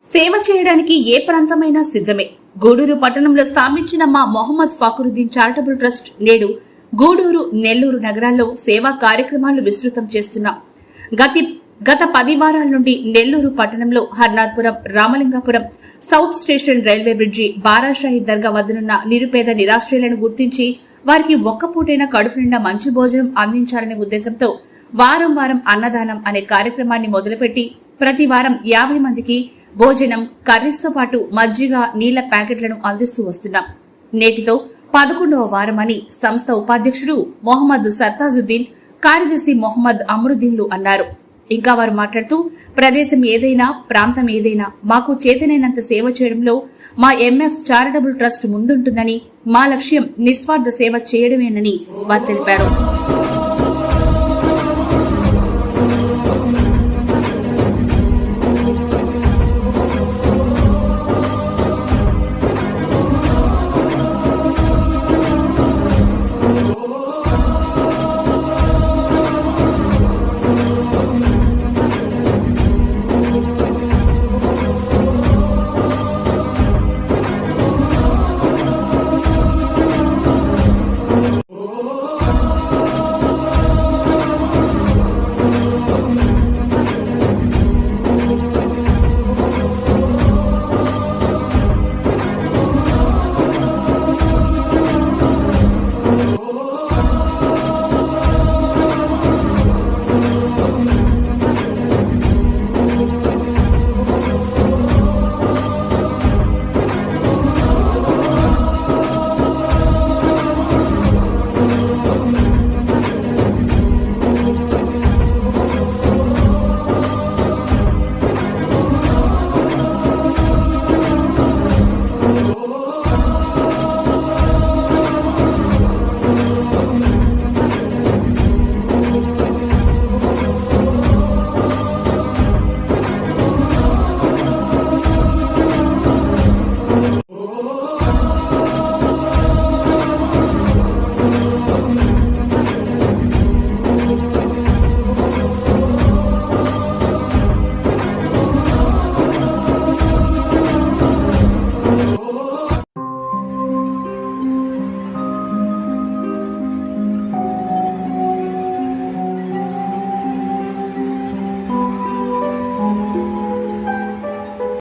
సేవ చేయడానికి ఏ ప్రాంతమైనా సిద్ధమే. గూడూరు పట్టణంలో స్థాపించిన మా మొహమ్మద్ ఫాఖరుద్దీన్ చారిటబుల్ ట్రస్ట్ నేడు గూడూరు, నెల్లూరు నగరాల్లో సేవా కార్యక్రమాలు విస్తృతం చేస్తున్నాం. గత 10 వారాల నుండి నెల్లూరు పట్టణంలో Harnathpuram, Ramalingapuram, south station railway bridge, Barashahi Dargah వద్దనున్న నిరుపేద నిరాశ్రయులను గుర్తించి వారికి ఒక్క పూటైన కడుపు నిండా మంచి భోజనం అందించాలనే ఉద్దేశంతో వారం వారం అన్నదానం అనే కార్యక్రమాన్ని మొదలుపెట్టి ప్రతి వారం 50 మందికి భోజనం, కర్రీస్తో పాటు మజ్జిగ, నీళ్ల ప్యాకెట్లను అందిస్తూ వస్తున్నాం. నేటితో 11వ వారమని సంస్థ ఉపాధ్యక్షుడు మొహమ్మద్ సర్తాజుద్దీన్, కార్యదర్శి మొహమ్మద్ అమరుద్దీన్లు అన్నారు. ఇంకా వారు మాట్లాడుతూ, ప్రదేశం ఏదైనా, ప్రాంతం ఏదైనా మాకు చేతనైనంత సేవ చేయడంలో మా ఎంఎఫ్ చారిటబుల్ ట్రస్ట్ ముందుంటుందని, మా లక్ష్యం నిస్వార్థ సేవ చేయడమేనని వారు తెలిపారు.